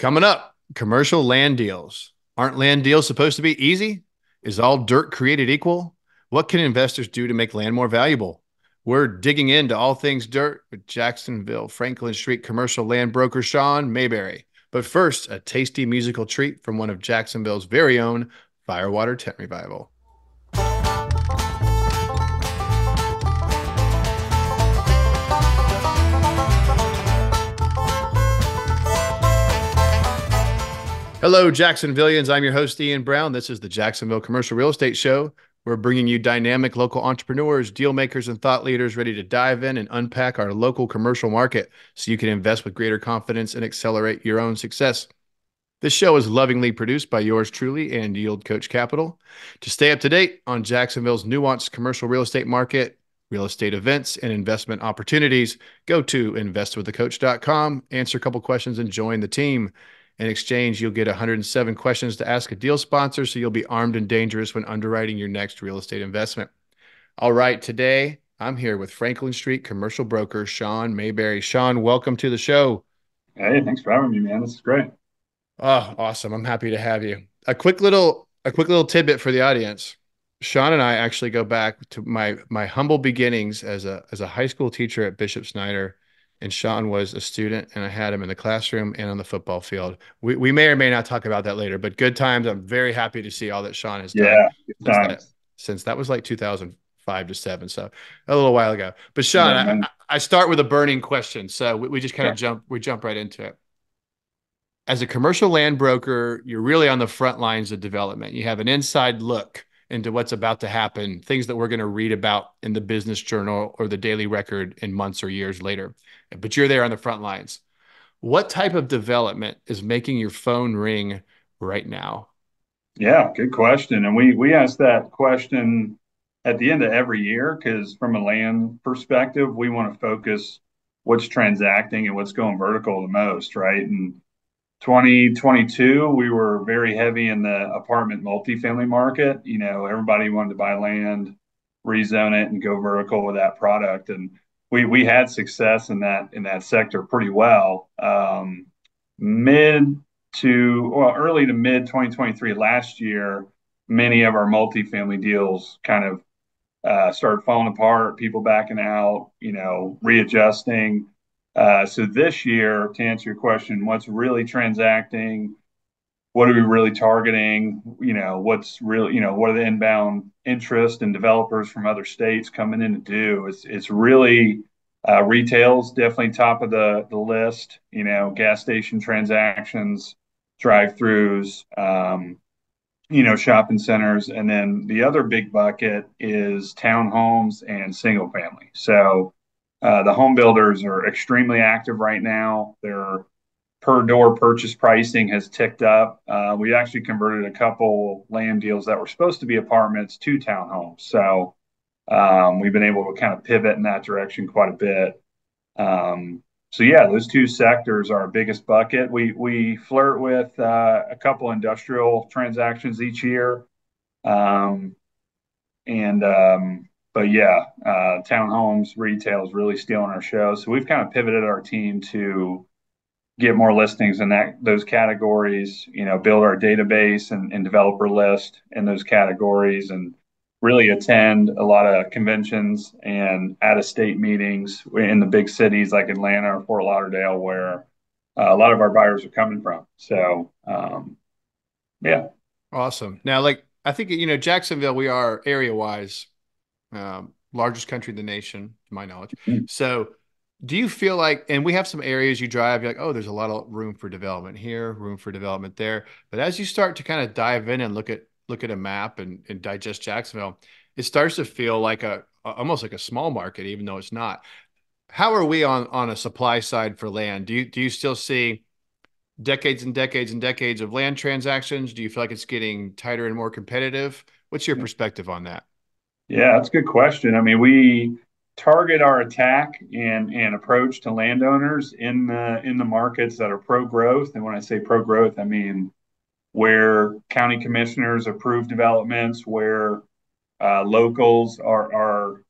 Coming up, commercial land deals. Aren't land deals supposed to be easy? Is all dirt created equal? What can investors do to make land more valuable? We're digging into all things dirt with Jacksonville Franklin Street commercial land broker Shaun Mayberry. But first, a tasty musical treat from one of Jacksonville's very own Firewater Tent Revival. Hello, Jacksonvillians. I'm your host, Ian Brown. This is the Jacksonville Commercial Real Estate Show. We're bringing you dynamic local entrepreneurs, deal makers, and thought leaders ready to dive in and unpack our local commercial market so you can invest with greater confidence and accelerate your own success. This show is lovingly produced by yours truly and Yield Coach Capital. To stay up to date on Jacksonville's nuanced commercial real estate market, real estate events, and investment opportunities, go to investwiththecoach.com, answer a couple questions, and join the team. In exchange, you'll get 107 questions to ask a deal sponsor, so you'll be armed and dangerous when underwriting your next real estate investment. All right, today I'm here with Franklin Street commercial broker Shaun Mayberry. Shaun, welcome to the show. Hey, thanks for having me, man. This is great. Oh, awesome. I'm happy to have you. A quick little tidbit for the audience. Shaun and I actually go back to my humble beginnings as a high school teacher at Bishop Snyder, and Shaun was a student, and I had him in the classroom and on the football field. We may or may not talk about that later, but good times. I'm very happy to see all that Shaun has done Yeah, good since that times. since that was like 2005 to 7, so a little while ago. But Shaun, Yeah, I, man. I start with a burning question, so we just kind of Sure. jump right into it. As a commercial land broker, you're really on the front lines of development. You have an inside look into what's about to happen, things that we're going to read about in the business journal or the daily record in months or years later. But you're there on the front lines. What type of development is making your phone ring right now? Yeah, good question. And we ask that question at the end of every year because from a land perspective, we want to focus what's transacting and what's going vertical the most, right? And 2022, we were very heavy in the apartment multifamily market. Everybody wanted to buy land, rezone it, and go vertical with that product. And we had success in that sector pretty well. Mid to well, early to mid 2023 last year, many of our multifamily deals kind of started falling apart, people backing out, readjusting. So this year, to answer your question, what's really transacting? What are we really targeting? What's really, what are the inbound interest and developers from other states coming in to do? It's really retail's definitely top of the list. Gas station transactions, drive-throughs, shopping centers. And then the other big bucket is townhomes and single family. So the home builders are extremely active right now. Their per door purchase pricing has ticked up. We actually converted a couple land deals that were supposed to be apartments to townhomes. So we've been able to kind of pivot in that direction quite a bit. So yeah, those two sectors are our biggest bucket. We flirt with a couple industrial transactions each year, um, and but yeah, townhomes retail is really stealing our show. So we've kind of pivoted our team to get more listings in those categories. Build our database and developer list in those categories, and really attend a lot of conventions and out-of-state meetings in the big cities like Atlanta or Fort Lauderdale, where a lot of our buyers are coming from. So, yeah. Awesome. Now, like I think Jacksonville, we are area wise largest country in the nation, to my knowledge. So, do you feel like, and we have some areas you drive, you're like, oh, there's a lot of room for development here, room for development there. But as you start to kind of dive in and look at a map and digest Jacksonville, it starts to feel like almost like a small market, even though it's not. How are we on a supply side for land? Do you still see decades and decades and decades of land transactions? Do you feel like it's getting tighter and more competitive? What's your perspective on that? Yeah, that's a good question. I mean, we target our attack and approach to landowners in the markets that are pro growth. And when I say pro growth, I mean where county commissioners approve developments, where locals are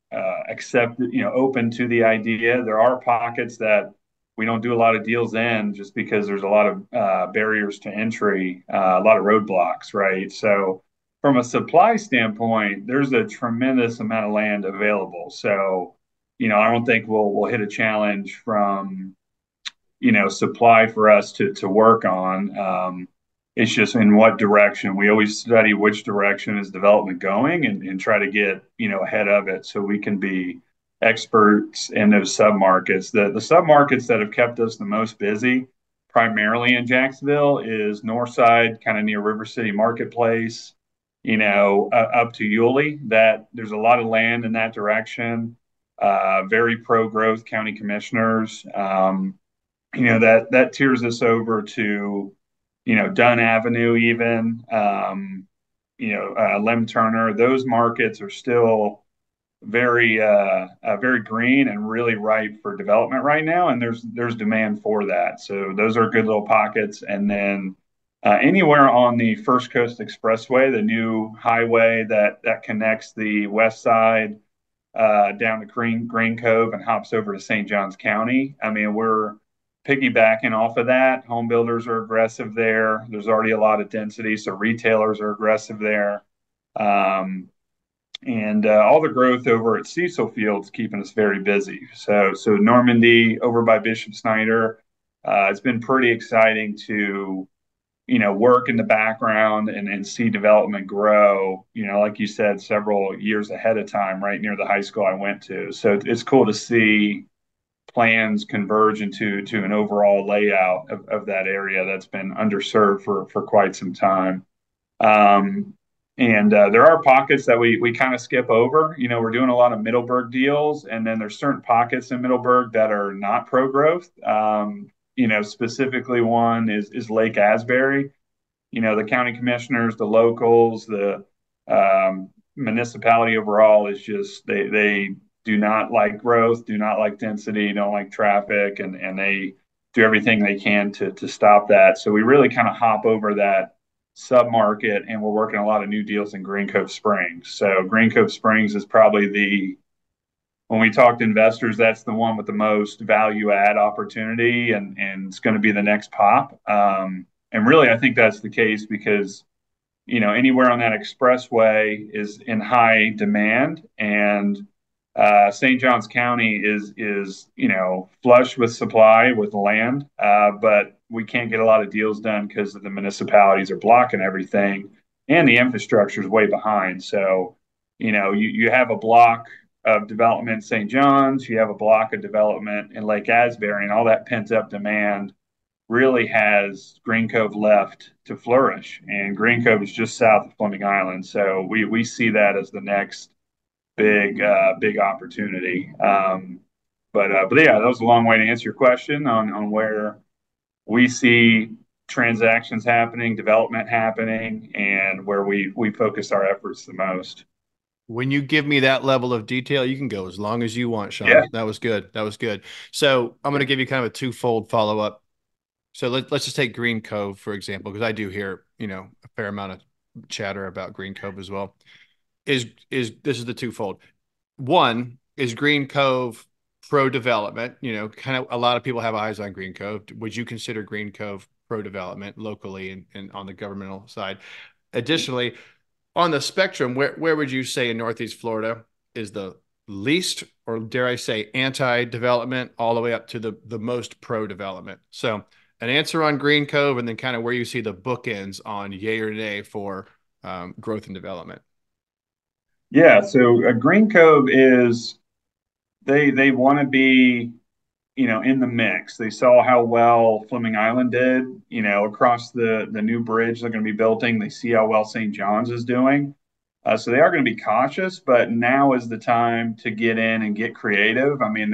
accepted, open to the idea. There are pockets that we don't do a lot of deals in just because there's a lot of barriers to entry, a lot of roadblocks, right? So from a supply standpoint, there's a tremendous amount of land available. So, I don't think we'll hit a challenge from supply for us to work on. It's just in what direction. We always study which direction is development going and try to get ahead of it so we can be experts in those submarkets. The submarkets that have kept us the most busy, primarily in Jacksonville, is Northside, kind of near River City Marketplace. Up to Yulee. That there's a lot of land in that direction. Very pro growth county commissioners. That tiers us over to Dunn Avenue, even Lem Turner. Those markets are still very green and really ripe for development right now, and there's demand for that. So those are good little pockets. And then anywhere on the First Coast Expressway, the new highway that connects the west side down to Green Cove and hops over to St. Johns County. I mean, we're piggybacking off of that. Home builders are aggressive there. There's already a lot of density, so retailers are aggressive there. And all the growth over at Cecil Field's keeping us very busy. So Normandy over by Bishop Snyder, it's been pretty exciting to work in the background and see development grow, like you said, several years ahead of time, right near the high school I went to. So it's cool to see plans converge into an overall layout of that area that's been underserved for quite some time. Um, and there are pockets that we kind of skip over. We're doing a lot of Middleburg deals, and then there's certain pockets in Middleburg that are not pro growth. Specifically one is Lake Asbury. The county commissioners, the locals, the municipality overall is just they do not like growth, do not like density, don't like traffic, and they do everything they can to stop that. So we really kind of hop over that submarket, and we're working a lot of new deals in Green Cove Springs. So Green Cove Springs is probably when we talk to investors, that's the one with the most value add opportunity, and it's going to be the next pop. And really, I think that's the case because anywhere on that expressway is in high demand, and St. Johns County is flush with supply with land, but we can't get a lot of deals done because the municipalities are blocking everything, and the infrastructure is way behind. So you have a block of development in St. John's, you have a block of development in Lake Asbury, and all that pent up demand really has Green Cove left to flourish. And Green Cove is just south of Fleming Island. So we see that as the next big opportunity. But yeah, that was a long way to answer your question on where we see transactions happening, development happening, and where we focus our efforts the most. When you give me that level of detail, you can go as long as you want, Yeah. Shaun. That was good. That was good. So I'm going to give you kind of a twofold follow up. So let's just take Green Cove, for example, because I do hear, a fair amount of chatter about Green Cove as well. Is this is the twofold. One is Green Cove pro development, kind of a lot of people have eyes on Green Cove. Would you consider Green Cove pro development locally and on the governmental side? Additionally, on the spectrum, where would you say in Northeast Florida is the least, or dare I say, anti-development, all the way up to the most pro-development? So an answer on Green Cove, and then kind of where you see the bookends on yay or nay for growth and development. Yeah. So Green Cove is they want to be in the mix. They saw how well Fleming Island did, across the new bridge they're going to be building. They see how well St. John's is doing. So they are going to be cautious, but now is the time to get in and get creative. I mean,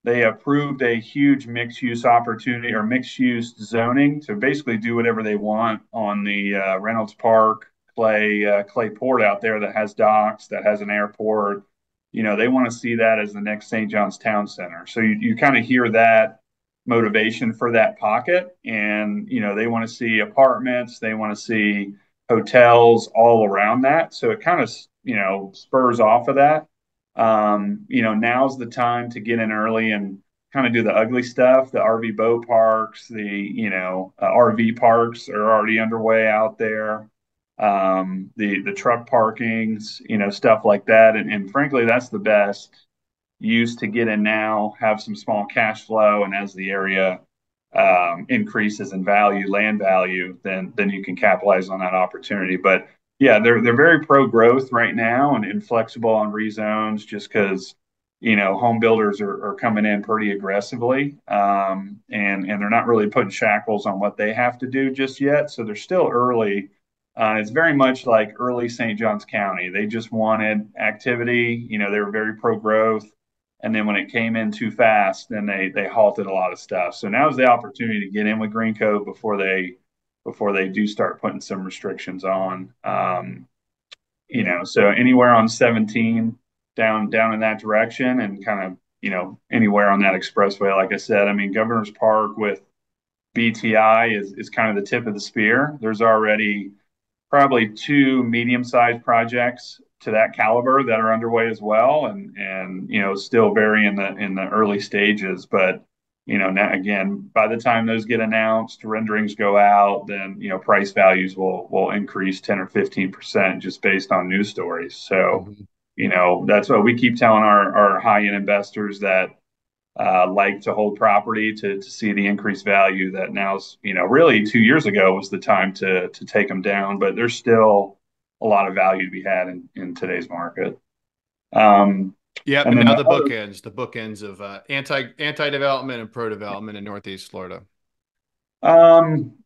they approved a huge mixed use opportunity or mixed use zoning to basically do whatever they want on the Reynolds Park clay port out there that has docks, that has an airport. They want to see that as the next St. John's Town Center. So you kind of hear that motivation for that pocket, and they want to see apartments, they want to see hotels all around that. So it kind of spurs off of that. Now's the time to get in early and kind of do the ugly stuff. The RV boat parks, the RV parks are already underway out there. The truck parkings, stuff like that. And frankly, that's the best use to get in now, have some small cash flow, and as the area increases in value, land value, then you can capitalize on that opportunity. But yeah, they're very pro growth right now and flexible on rezones just because home builders are coming in pretty aggressively, and they're not really putting shackles on what they have to do just yet. So they're still early. It's very much like early St. Johns County. They just wanted activity. They were very pro growth. And then when it came in too fast, then they halted a lot of stuff. So now's the opportunity to get in with Green Code before they do start putting some restrictions on. So anywhere on 17 down in that direction, and kind of anywhere on that expressway. Like I said, I mean Governor's Park with BTI is kind of the tip of the spear. There's already probably two medium-sized projects to that caliber that are underway as well, and still very in the early stages. But now again, by the time those get announced, renderings go out, then price values will increase 10 or 15% just based on news stories. So Mhm. that's what we keep telling our high-end investors that like to hold property to see the increased value that now's, really 2 years ago was the time to take them down, but there's still a lot of value to be had in today's market. Um, Yep. and And then now the other, the bookends of anti development and pro development in Northeast Florida. um,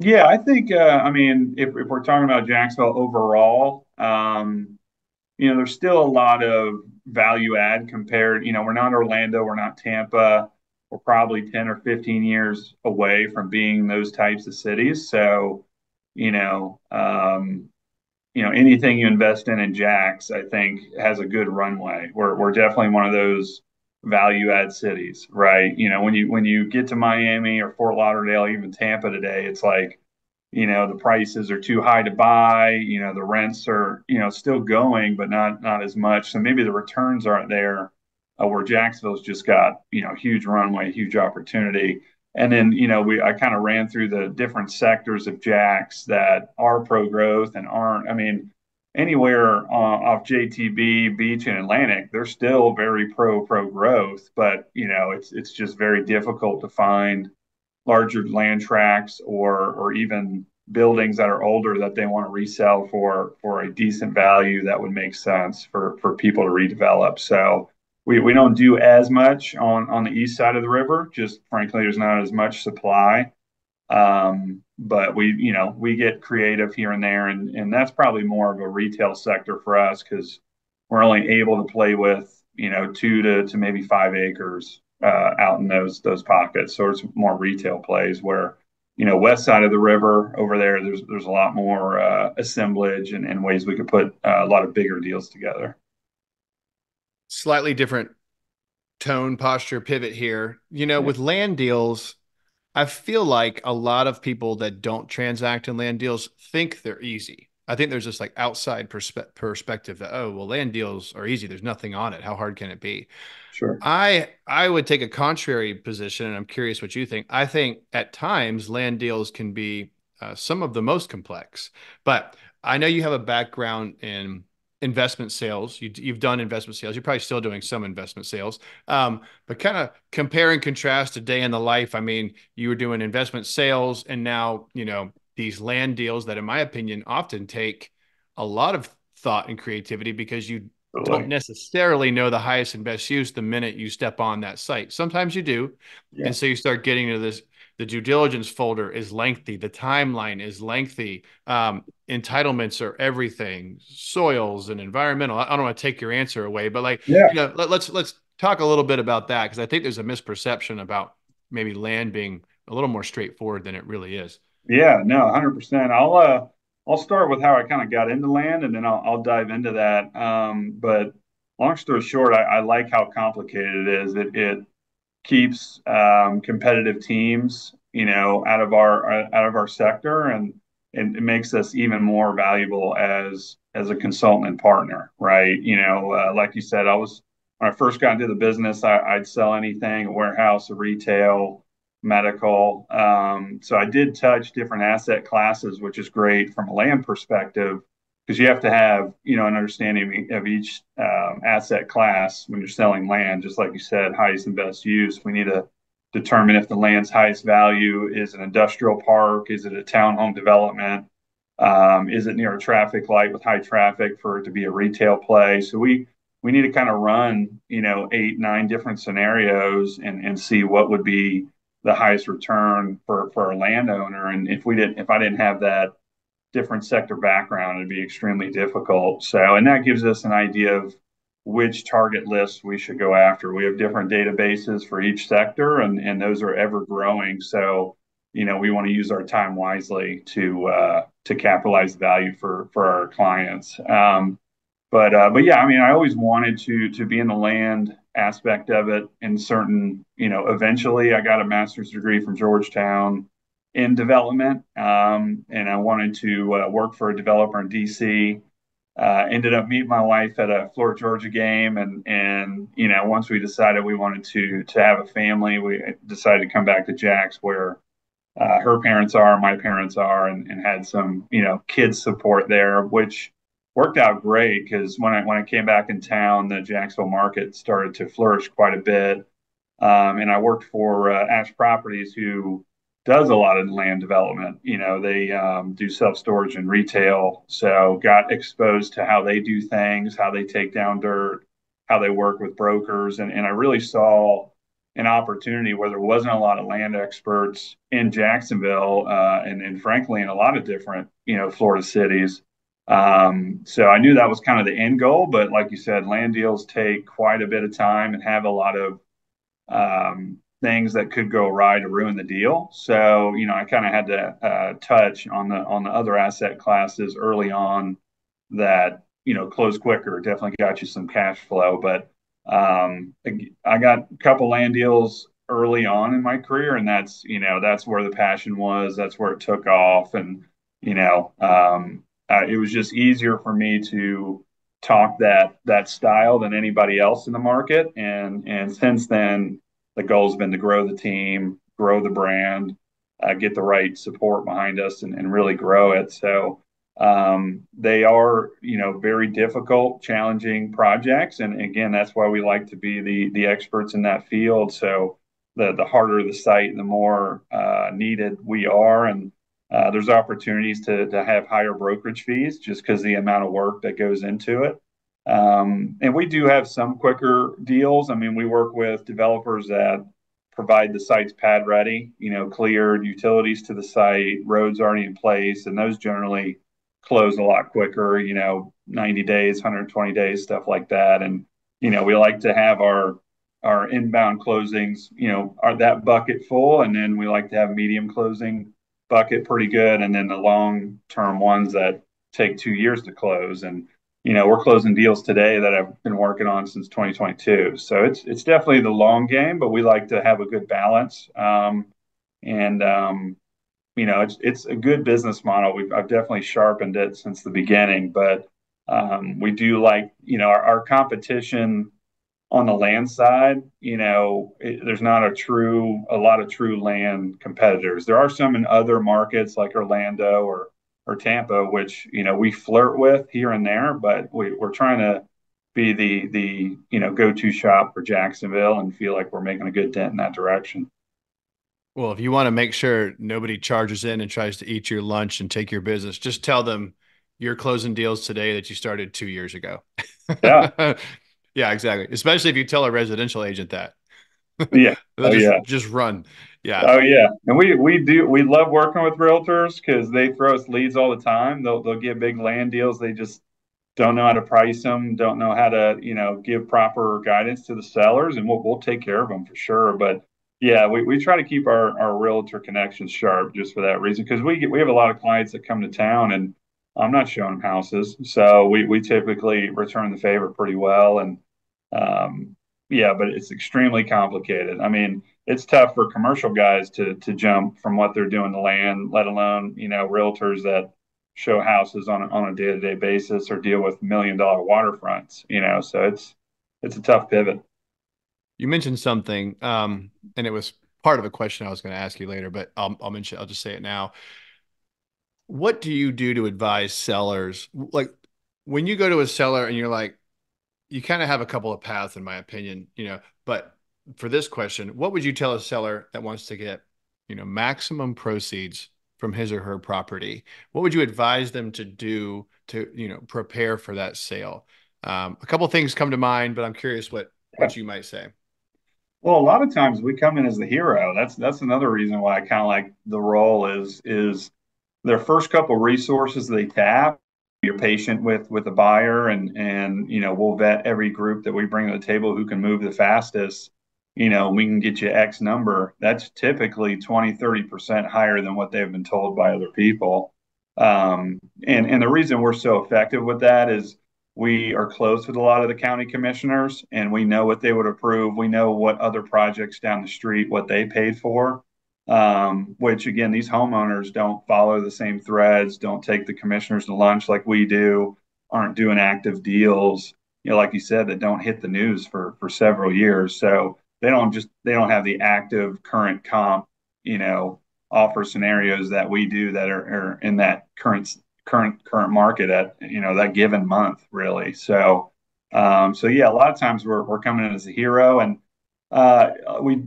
yeah, I think, I mean, if we're talking about Jacksonville overall, there's still a lot of value add compared. We're not Orlando, we're not Tampa. We're probably 10 or 15 years away from being those types of cities. So, you know, um, anything you invest in Jax, I think, has a good runway. We're definitely one of those value add cities, right? When you get to Miami or Fort Lauderdale, even Tampa today, it's like the prices are too high to buy. The rents are still going, but not as much. So maybe the returns aren't there. Where Jacksonville's just got huge runway, huge opportunity. And then I kind of ran through the different sectors of Jax that are pro growth and aren't. I mean, anywhere off JTB, Beach, and Atlantic, they're still very pro growth, but it's just very difficult to find larger land tracts or even buildings that are older that they want to resell for a decent value that would make sense for people to redevelop. So we don't do as much on the east side of the river. Just frankly, there's not as much supply. But we get creative here and there, and that's probably more of a retail sector for us because we're only able to play with 2 to maybe 5 acres out in those pockets. So it's more retail plays where west side of the river over there, there's a lot more assemblage and ways we could put a lot of bigger deals together. Slightly different tone, posture, pivot here. Yeah, With land deals, I feel like a lot of people that don't transact in land deals think they're easy. I think there's this like outside perspective that, oh, well, land deals are easy. There's nothing on it. How hard can it be? sure. I would take a contrary position, and I'm curious what you think. I think at times land deals can be some of the most complex, but I know you have a background in investment sales. You've done investment sales. You're probably still doing some investment sales. But kind of compare and contrast a day in the life. I mean, you were doing investment sales, and now these land deals that, in my opinion, often take a lot of thought and creativity because you don't Totally. necessarily know the highest and best use the minute you step on that site. Sometimes you do. Yeah. And so you start getting to this. The due diligence folder is lengthy. The timeline is lengthy. Entitlements are everything, soils and environmental. I don't want to take your answer away, but like, Yeah. let's talk a little bit about that because I think there's a misperception about maybe land being a little more straightforward than it really is. Yeah, no, 100%. I'll start with how I kind of got into land, and then I'll dive into that. But long story short, I like how complicated it is. It keeps competitive teams, out of our sector, and it makes us even more valuable as a consultant and partner, right? Like you said, when I first got into the business, I'd sell anything, a warehouse, a retail, medical. So I did touch different asset classes, which is great from a land perspective because you have to have, an understanding of each asset class when you're selling land. Just like you said, highest and best use. We need to determine if the land's highest value is an industrial park, is it a townhome development, is it near a traffic light with high traffic for it to be a retail play? So we need to kind of run, 8, 9 different scenarios and see what would be the highest return for a landowner. And if I didn't have that different sector background, it'd be extremely difficult. So, and that gives us an idea of which target lists we should go after. We have different databases for each sector, and those are ever growing. So, we want to use our time wisely to capitalize value for our clients. But yeah, I mean, I always wanted to be in the land aspect of it. In certain, eventually, I got a master's degree from Georgetown in development, and I wanted to work for a developer in DC. Ended up meeting my wife at a Florida Georgia game, and once we decided we wanted to have a family, we decided to come back to Jax, where her parents are, my parents are, and had some kids support there, which worked out great because when I came back in town, the Jacksonville market started to flourish quite a bit, and I worked for Ash Properties, who does a lot of land development. They do self storage and retail, so got exposed to how they do things, how they take down dirt, how they work with brokers, and I really saw an opportunity where there wasn't a lot of land experts in Jacksonville, and frankly in a lot of different Florida cities. So I knew that was kind of the end goal, but like you said, land deals take quite a bit of time and have a lot of things that could go awry to ruin the deal. So I kind of had to touch on the other asset classes early on that close quicker. Definitely got you some cash flow, but I got a couple land deals early on in my career, and that's where the passion was. That's where it took off, and it was just easier for me to talk that style than anybody else in the market. And since then, the goal's been to grow the team, grow the brand, get the right support behind us, and really grow it. So they are, very difficult, challenging projects, and again, that's why we like to be the experts in that field. So the harder the site, the more needed we are, and there's opportunities to have higher brokerage fees just because the amount of work that goes into it. And we do have some quicker deals. I mean, we work with developers that provide the sites pad ready, cleared utilities to the site, roads already in place, and those generally close a lot quicker, 90 days, 120 days, stuff like that. And, we like to have our inbound closings, are that bucket full, and then we like to have medium closing bucket pretty good, and then the long term ones that take 2 years to close. And we're closing deals today that I've been working on since 2022. So it's definitely the long game, but we like to have a good balance. And it's a good business model. I've definitely sharpened it since the beginning, but we do like our competition on the land side. There's not a lot of true land competitors. There are some in other markets like Orlando or Tampa, which we flirt with here and there, but we're trying to be the go-to shop for Jacksonville and feel like we're making a good dent in that direction. Well, if you want to make sure nobody charges in and tries to eat your lunch and take your business, just tell them you're closing deals today that you started 2 years ago. Yeah, Yeah, exactly. Especially if you tell a residential agent that. yeah, They'll oh yeah. just run. Yeah. Oh yeah, and we love working with realtors because they throw us leads all the time. They'll get big land deals. They just don't know how to price them, don't know how to give proper guidance to the sellers, and we'll take care of them for sure. But yeah, we try to keep our realtor connections sharp just for that reason because we have a lot of clients that come to town and I'm not showing them houses, so we typically return the favor pretty well. And yeah, but it's extremely complicated. I mean, it's tough for commercial guys to jump from what they're doing to land, let alone realtors that show houses on a day-to-day basis or deal with $1 million waterfronts. So it's a tough pivot. You mentioned something, and it was part of a question I was going to ask you later, but I'll mention, I'll just say it now. What do you do to advise sellers? Like when you go to a seller and you're like, you kind of have a couple of paths, in my opinion, but for this question, what would you tell a seller that wants to get, maximum proceeds from his or her property? What would you advise them to do to, prepare for that sale? A couple of things come to mind, but I'm curious what you might say. Well, a lot of times we come in as the hero. That's another reason why I kind of like the role is their first couple resources they tap. You're patient with the buyer, and we'll vet every group that we bring to the table who can move the fastest. We can get you X number. That's typically 20-30% higher than what they've been told by other people. And the reason we're so effective with that is we are close with a lot of the county commissioners, and we know what they would approve. We know what other projects down the street, what they paid for. Which again, these homeowners don't follow the same threads, don't take the commissioners to lunch like we do, aren't doing active deals, like you said, that don't hit the news for several years. So they don't have the active current comp, you know, offer scenarios that we do that are in that current market at that given month, really. So yeah, a lot of times we're coming in as a hero, and we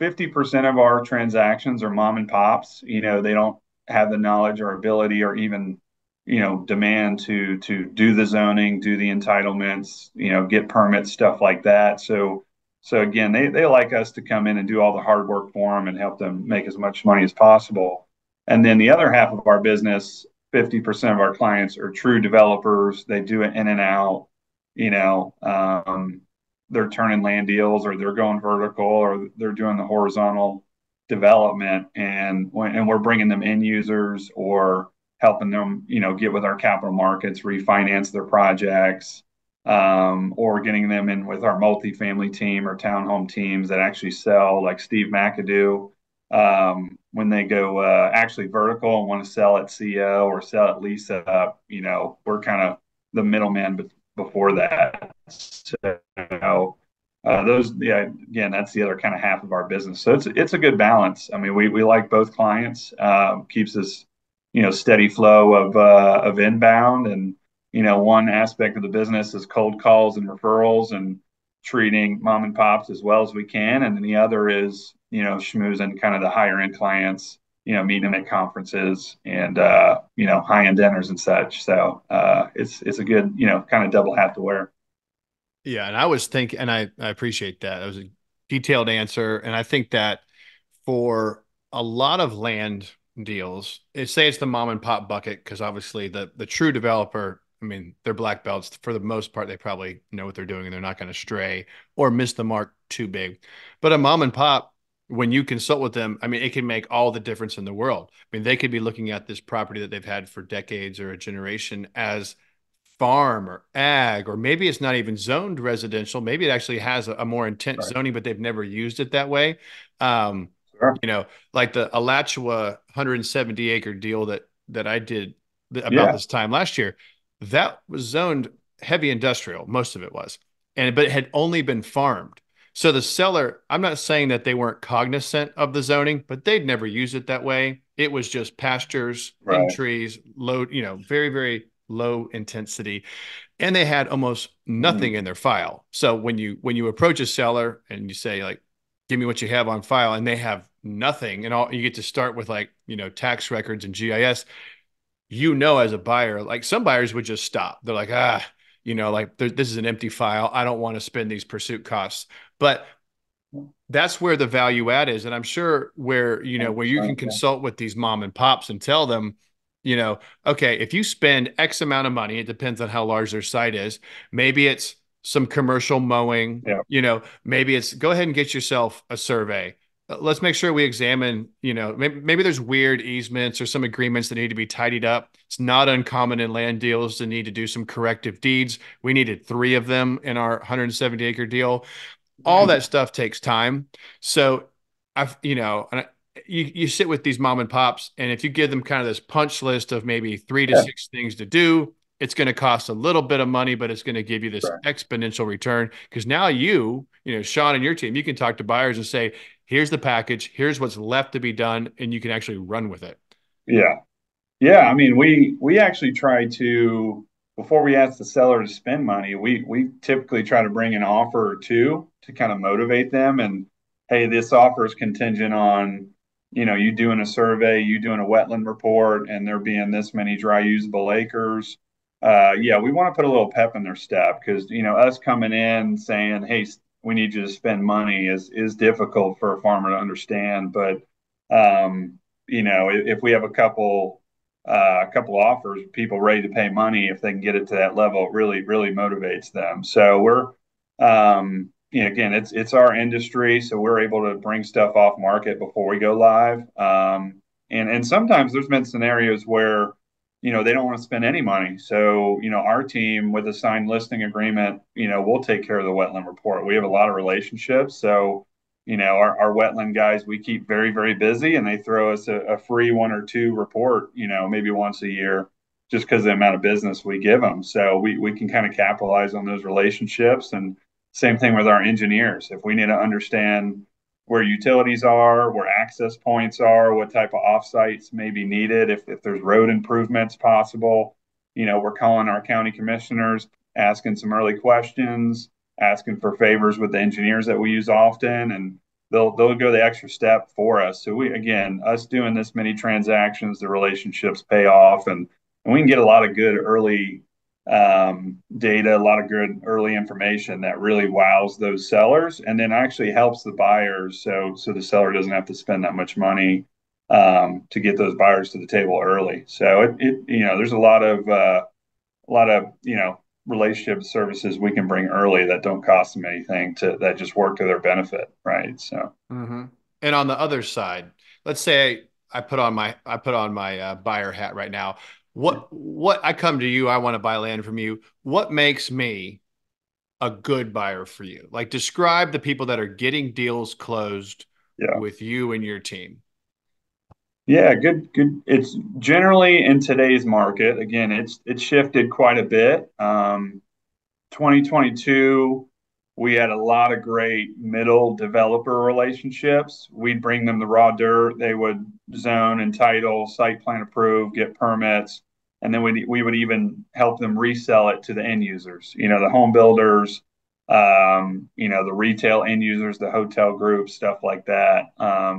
50% of our transactions are mom and pops. They don't have the knowledge or ability or even, demand to do the zoning, do the entitlements, get permits, stuff like that. So again, they like us to come in and do all the hard work for them and help them make as much money as possible. And then the other half of our business, 50% of our clients are true developers. They do it in and out, you know, um, they're turning land deals, or they're going vertical, or they're doing the horizontal development, and we're bringing them end users or helping them get with our capital markets, refinance their projects, or getting them in with our multifamily team or townhome teams that actually sell, like Steve McAdoo. When they go actually vertical and want to sell at CO or sell at lease up, we're kind of the middleman before that. So those, yeah, again, that's the other kind of half of our business. So it's a good balance. I mean, we like both clients. Keeps us, steady flow of inbound, and one aspect of the business is cold calls and referrals and treating mom and pops as well as we can, and then the other is schmoozing kind of the higher end clients, meeting them at conferences and high end dinners and such. So it's a good kind of double hat to wear. Yeah, and I was thinking, and I appreciate that. That was a detailed answer, and I think that for a lot of land deals, say it's the mom and pop bucket, because obviously the true developer, I mean, they're black belts for the most part. They probably know what they're doing, and they're not going to stray or miss the mark too big. But a mom and pop, when you consult with them, I mean, it can make all the difference in the world. I mean, they could be looking at this property that they've had for decades or a generation as farm or ag, or maybe it's not even zoned residential. Maybe it actually has a more intense Right. zoning, but they've never used it that way. Um, Sure. like the Alachua 170-acre deal that I did about Yeah. this time last year, that was zoned heavy industrial, most of it was, but it had only been farmed. So the seller, I'm not saying that they weren't cognizant of the zoning, but they'd never used it that way. It was just pastures and Right. trees, low, very, very low intensity, and they had almost Mm. nothing in their file. So when you approach a seller and you say, like, give me what you have on file, and they have nothing, and all you get to start with, like, tax records and GIS, as a buyer, like, some buyers would just stop. They're like, like, this is an empty file, I don't want to spend these pursuit costs. But that's where the value add is. And I'm sure where you can 100%. Yeah. consult with these mom and pops and tell them, okay, if you spend X amount of money, it depends on how large their site is. Maybe it's some commercial mowing, Yeah. maybe it's go ahead and get yourself a survey. Let's make sure we examine, maybe there's weird easements or some agreements that need to be tidied up. It's not uncommon in land deals to need to do some corrective deeds. We needed 3 of them in our 170-acre deal. All that stuff takes time. So you sit with these mom and pops, and if you give them kind of this punch list of maybe 3 to Yeah. 6 things to do, it's going to cost a little bit of money, but it's going to give you this Right. exponential return. Because now Shaun and your team, you can talk to buyers and say, here's the package, here's what's left to be done, and you can actually run with it. Yeah. Yeah, I mean, we actually try to before we ask the seller to spend money, we typically try to bring an offer or two to kind of motivate them. And hey, this offer is contingent on, you doing a survey, you doing a wetland report, and there being this many dry usable acres. Yeah, we want to put a little pep in their step because us coming in saying, hey, we need you to spend money is difficult for a farmer to understand. But um, if we have a couple offers, people ready to pay money if they can get it to that level, it really, really motivates them. So again, it's our industry, so we're able to bring stuff off market before we go live. And sometimes there's been scenarios where, they don't want to spend any money. So, our team with a signed listing agreement, we'll take care of the wetland report. We have a lot of relationships. So, our wetland guys, we keep very, very busy and they throw us a free one or two report, maybe once a year just because of the amount of business we give them. So we can kind of capitalize on those relationships. And same thing with our engineers. If we need to understand where utilities are, where access points are, what type of offsites may be needed, if there's road improvements possible, we're calling our county commissioners, asking some early questions, asking for favors with the engineers that we use often, and they'll go the extra step for us. So we again, us doing this many transactions, the relationships pay off, and we can get a lot of good early data, a lot of good early information that really wows those sellers, and then actually helps the buyers. So the seller doesn't have to spend that much money to get those buyers to the table early. So there's a lot of relationship services we can bring early that don't cost them anything to that just work to their benefit, right? So Mm-hmm. And on the other side, let's say I put on my buyer hat right now. What I come to you, I want to buy land from you. What makes me a good buyer for you? Like describe the people that are getting deals closed yeah, with you and your team. yeah, good. It's generally in today's market. Again, it's shifted quite a bit. 2022, we had a lot of great middle developer relationships. We'd bring them the raw dirt. They would zone and title, site plan approve, get permits, and then we would even help them resell it to the end users. The home builders, the retail end users, the hotel groups, stuff like that.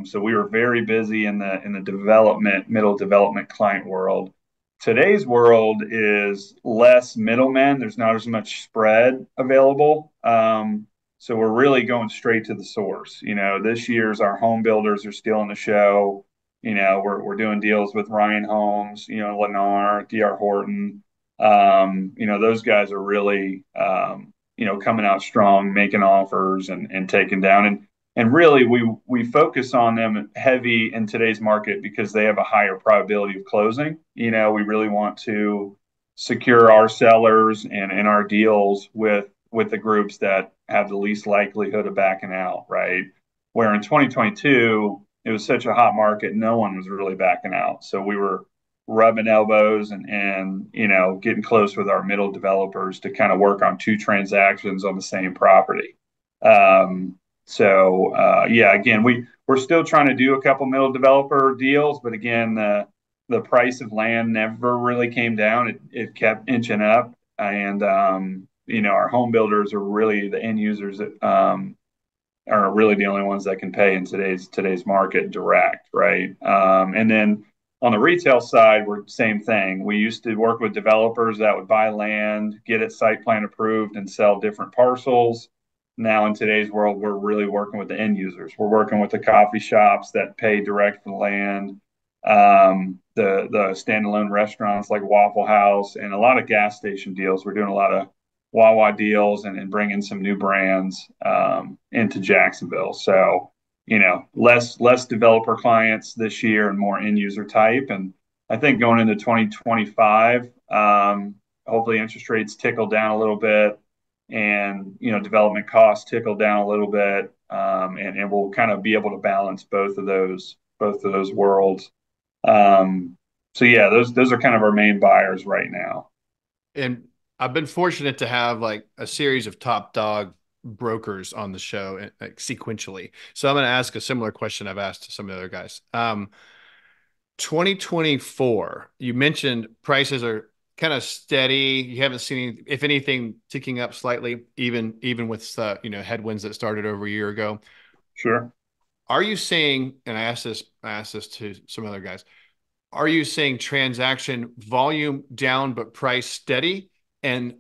So we were very busy in the development, middle development client world. Today's world is less middlemen. There's not as much spread available. So we're really going straight to the source. This year's our home builders are still in the show. We're doing deals with Ryan Homes, Lennar, DR Horton. Those guys are really coming out strong, making offers and taking down. And really we focus on them heavy in today's market because they have a higher probability of closing. We really want to secure our sellers and our deals with the groups that have the least likelihood of backing out, right? Where in 2022 it was such a hot market, no one was really backing out. So we were rubbing elbows and getting close with our middle developers to kind of work on two transactions on the same property. Yeah, again, we're still trying to do a couple middle developer deals, but again, the price of land never really came down. It kept inching up, and our home builders are really the end users that are really the only ones that can pay in today's market direct, right? And then on the retail side, we're same thing. We used to work with developers that would buy land, get it site plan approved, and sell different parcels. Now in today's world, we're really working with the end users. We're working with the coffee shops that pay direct for the land, the standalone restaurants like Waffle House, and a lot of gas station deals. We're doing a lot of Wawa deals and bringing some new brands into Jacksonville. So, less developer clients this year and more end user type. And I think going into 2025, hopefully interest rates tickle down a little bit and, development costs tickle down a little bit. And we'll kind of be able to balance both of those worlds. So yeah, those are kind of our main buyers right now. And I've been fortunate to have like a series of top dog brokers on the show like sequentially. So I'm going to ask a similar question I've asked to some of the other guys. 2024, you mentioned prices are kind of steady. You haven't seen, if anything, ticking up slightly, even with headwinds that started over a year ago. Sure. Are you seeing, and I asked this to some other guys, are you seeing transaction volume down but price steady? And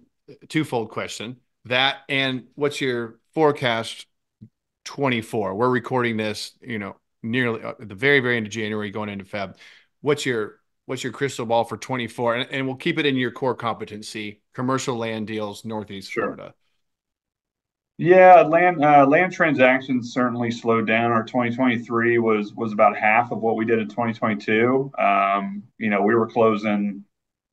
twofold question, that and what's your forecast 24? We're recording this, nearly at the very end of January going into Feb. What's your crystal ball for 24? And we'll keep it in your core competency, commercial land deals, Northeast Sure. Florida. Yeah, land transactions certainly slowed down. Our 2023 was about half of what we did in 2022. We were closing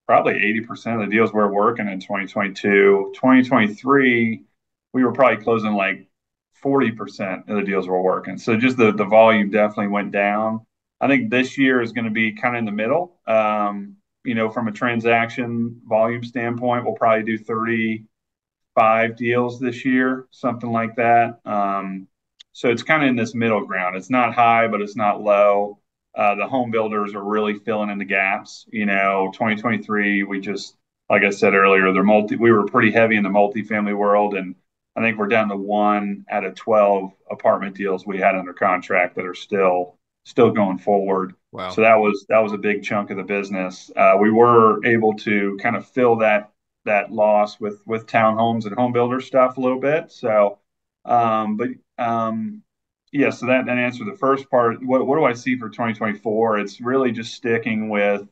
probably 80% of the deals we were working in 2022. 2023, we were probably closing like 40% of the deals we were working. So just the volume definitely went down. I think this year is going to be kind of in the middle. From a transaction volume standpoint, we'll probably do 35 deals this year, something like that. So it's kind of in this middle ground. It's not high, but it's not low. The home builders are really filling in the gaps. 2023, like I said earlier, we were pretty heavy in the multifamily world, and I think we're down to one out of 12 apartment deals we had under contract that are still going forward. So Wow. that was a big chunk of the business. We were able to kind of fill that loss with townhomes and home builder stuff a little bit. So, but yeah, so that answered the first part. What do I see for 2024? It's really just sticking with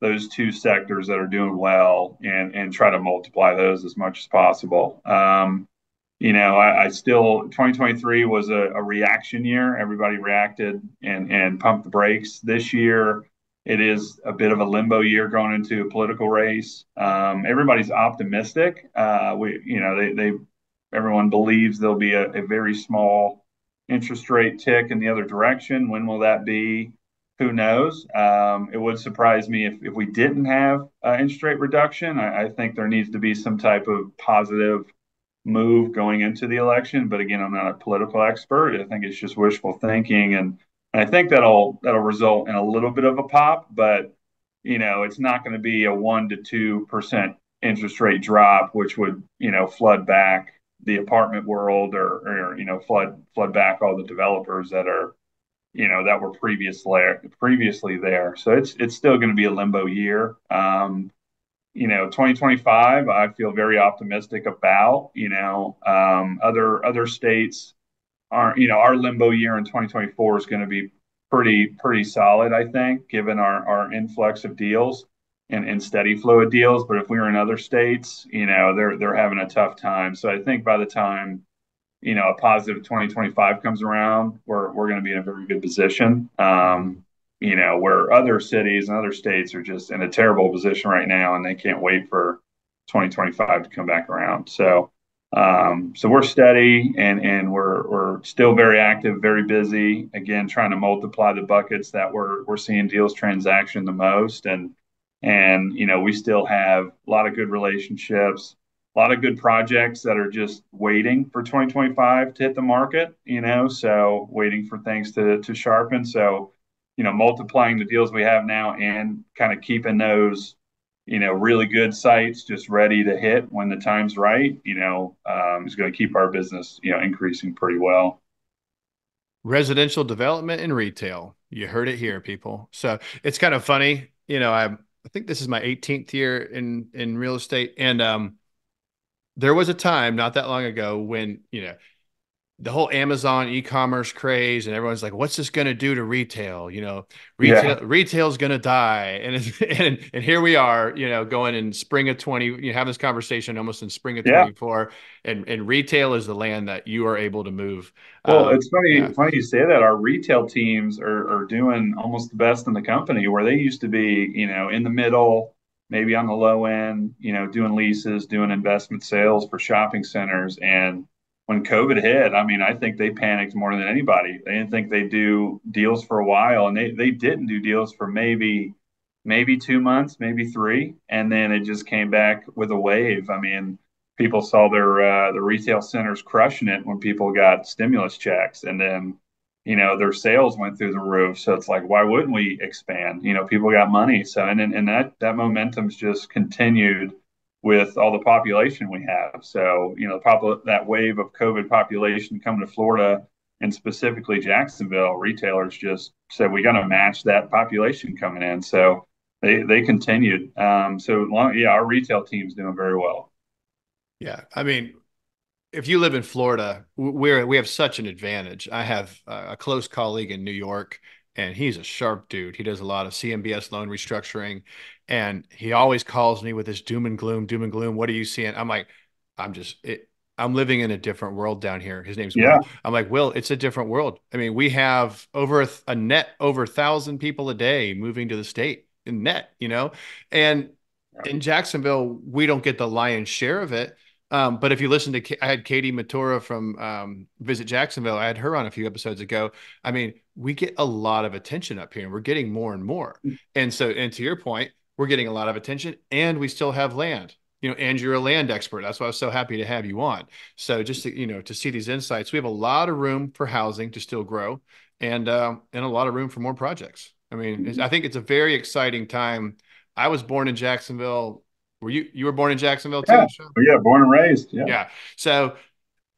those two sectors that are doing well and try to multiply those as much as possible. I still 2023 was a reaction year. Everybody reacted and pumped the brakes. This year, it is a bit of a limbo year going into a political race. Everybody's optimistic. Everyone believes there'll be a very small interest rate tick in the other direction. When will that be? Who knows? It would surprise me if we didn't have interest rate reduction. I think there needs to be some type of positive move going into the election. But again, I'm not a political expert. I think it's just wishful thinking, and I think that'll result in a little bit of a pop, but it's not going to be a 1 to 2% interest rate drop, which would flood back the apartment world or flood back all the developers that were previously there. So it's still going to be a limbo year. 2025, I feel very optimistic about. Other states aren't. Our limbo year in 2024 is going to be pretty solid, I think, given our influx of deals and steady flow of deals. But if we were in other states, they're having a tough time. So I think by the time a positive 2025 comes around, we're going to be in a very good position. Mhm. Where other cities and other states are just in a terrible position right now, and they can't wait for 2025 to come back around. So we're steady and we're still very active, very busy. Again, trying to multiply the buckets that we're seeing deals transaction the most, and we still have a lot of good relationships, a lot of good projects that are just waiting for 2025 to hit the market. So waiting for things to sharpen. So multiplying the deals we have now and kind of keeping those really good sites just ready to hit when the time's right, is going to keep our business, increasing pretty well. Residential development and retail. You heard it here, people. So it's kind of funny. I think this is my 18th year in real estate, and there was a time not that long ago when the whole Amazon e-commerce craze and everyone's like, what's this going to do to retail? Yeah. Retail's going to die. And, and here we are, going in spring of 20, have this conversation almost in spring of Yeah. 24, and retail is the land that you are able to move. Well, it's funny, Yeah. funny you say that. Our retail teams are doing almost the best in the company where they used to be, in the middle, maybe on the low end, doing leases, doing investment sales for shopping centers. And when COVID hit, I mean, I think they panicked more than anybody. They didn't think they'd do deals for a while, and they didn't do deals for maybe maybe 2 months, maybe three, and then it just came back with a wave. I mean, people saw the retail centers crushing it when people got stimulus checks, and then their sales went through the roof. So it's like, why wouldn't we expand? People got money, so and that momentum's just continued with all the population we have. So that wave of COVID population coming to Florida and specifically Jacksonville, retailers just said we got to match that population coming in. So they continued. Yeah, our retail team's doing very well. Yeah. I mean, if you live in Florida, we have such an advantage. I have a close colleague in New York, and he's a sharp dude. He does a lot of CMBS loan restructuring, and he always calls me with this doom and gloom, doom and gloom. What are you seeing? I'm like, I'm just it, I'm living in a different world down here. His name's Yeah. Will. I'm like, Will, it's a different world. I mean, we have a net over 1,000 people a day moving to the state in net, and in Jacksonville, we don't get the lion's share of it. But if you listen to, I had Katie Matura from Visit Jacksonville. I had her on a few episodes ago. I mean, we get a lot of attention up here, and we're getting more and more. And to your point, we're getting a lot of attention, and we still have land. And you're a land expert. That's why I was so happy to have you on. So just to see these insights, we have a lot of room for housing to still grow, and a lot of room for more projects. I mean, I think it's a very exciting time. I was born in Jacksonville. You were born in Jacksonville Yeah. too, Shaun? Yeah. Born and raised. Yeah. Yeah. So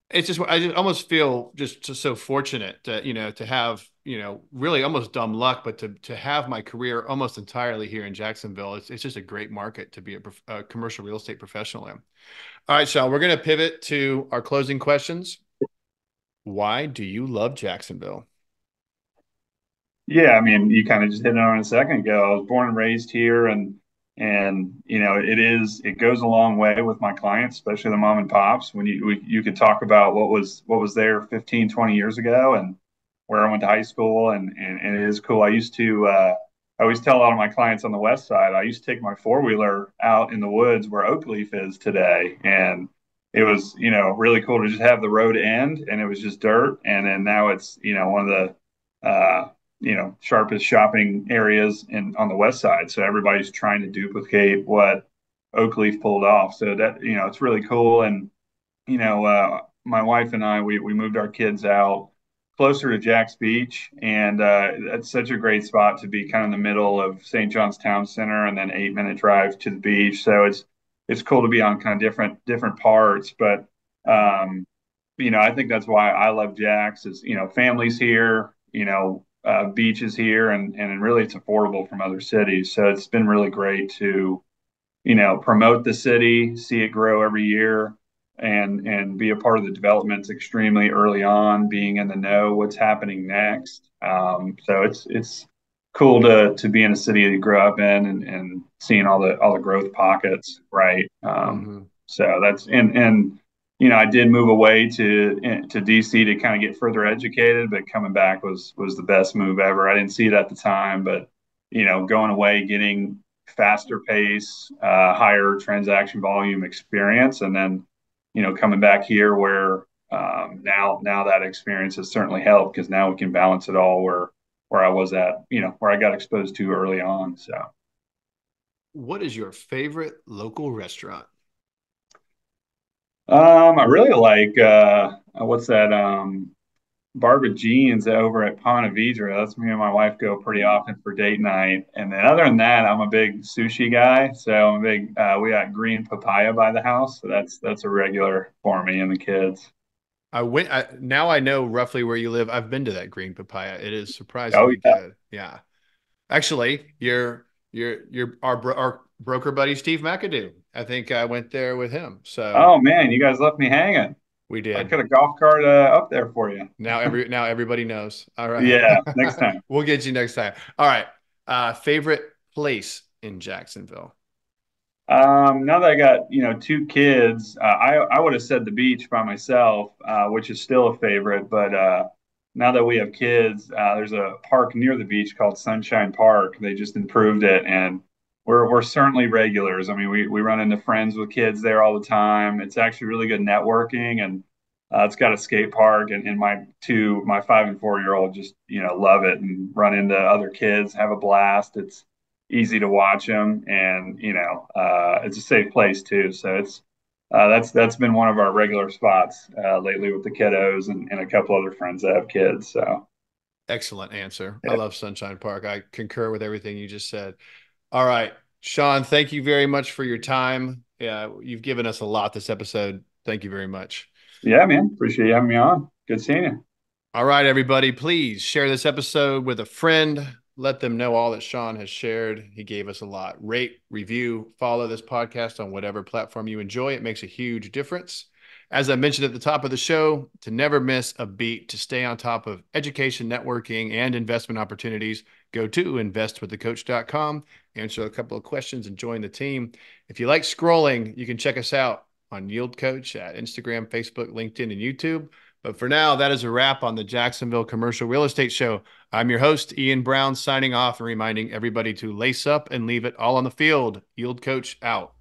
it's just I just almost feel just so fortunate to have really almost dumb luck, but to have my career almost entirely here in Jacksonville. It's just a great market to be a commercial real estate professional in. All right, Sean, we're going to pivot to our closing questions. Why do you love Jacksonville? Yeah, I mean, you kind of just hit it on a second ago. I was born and raised here, and it goes a long way with my clients, especially the mom and pops. When you could talk about what was there 15, 20 years ago, and where I went to high school, and it is cool. I always tell a lot of my clients on the west side, I used to take my four-wheeler out in the woods where Oakleaf is today, and it was really cool to just have the road end, and it was just dirt, and then now it's one of the sharpest shopping areas on the west side. So everybody's trying to duplicate what Oakleaf pulled off. So that it's really cool. And my wife and we moved our kids out closer to Jack's Beach, and that's such a great spot to be kind of in the middle of St. John's Town Center, and then 8 minute drive to the beach. So it's cool to be on kind of different parts, but I think that's why I love Jack's is, families here, beaches here, and really it's affordable from other cities. So it's been really great to, promote the city, see it grow every year, and be a part of the developments extremely early on, being in the know what's happening next. So it's cool to be in a city to grow up in and seeing all the growth pockets, right? Hmm. So that's and I did move away to DC to kind of get further educated, but coming back was the best move ever. I didn't see it at the time, but going away, getting faster pace, higher transaction volume experience, and then coming back here where now that experience has certainly helped because now we can balance it all where I was at, where I got exposed to early on. So What is your favorite local restaurant? I really like what's that Barbara Jean's over at Ponte Vedra. That's me and my wife go pretty often for date night. And then other than that, I'm a big sushi guy. So I'm a big we got green papaya by the house. So that's a regular for me and the kids. Now I know roughly where you live. I've been to that green papaya. It is Oh surprisingly yeah. good. Yeah. Actually, you're our broker buddy Steve McAdoo. I think I went there with him. So Oh man, you guys left me hanging. we I did. could have golf cart up there for you. Now everybody knows. All right. Yeah, next time. We'll get you next time. All right. Favorite place in Jacksonville? Now that I got two kids, I would have said the beach by myself, which is still a favorite. But now that we have kids, there's a park near the beach called Sunshine Park. They just improved it, and we're certainly regulars. I mean, we run into friends with kids there all the time. It's actually really good networking, and it's got a skate park, and my 5 and 4 year old just love it and run into other kids, have a blast. It's easy to watch them, and it's a safe place too. So that's been one of our regular spots lately with the kiddos and a couple other friends that have kids. So Excellent answer. I yeah, love Sunshine Park. I concur with everything you just said. All right, Shaun, thank you very much for your time. Yeah, you've given us a lot this episode. Thank you very much. yeah, man, appreciate you having me on. Good seeing you. All right, everybody, please share this episode with a friend. Let them know all that Shaun has shared. He gave us a lot. Rate, review, follow this podcast on whatever platform you enjoy. It makes a huge difference. As I mentioned at the top of the show, to never miss a beat, to stay on top of education, networking, and investment opportunities, go to investwiththecoach.com, answer a couple of questions, and join the team. If you like scrolling, you can check us out on Yield Coach at Instagram, Facebook, LinkedIn, and YouTube. But for now, that is a wrap on the Jacksonville Commercial Real Estate Show. I'm your host, Ian Brown, signing off and reminding everybody to lace up and leave it all on the field. Yield Coach out.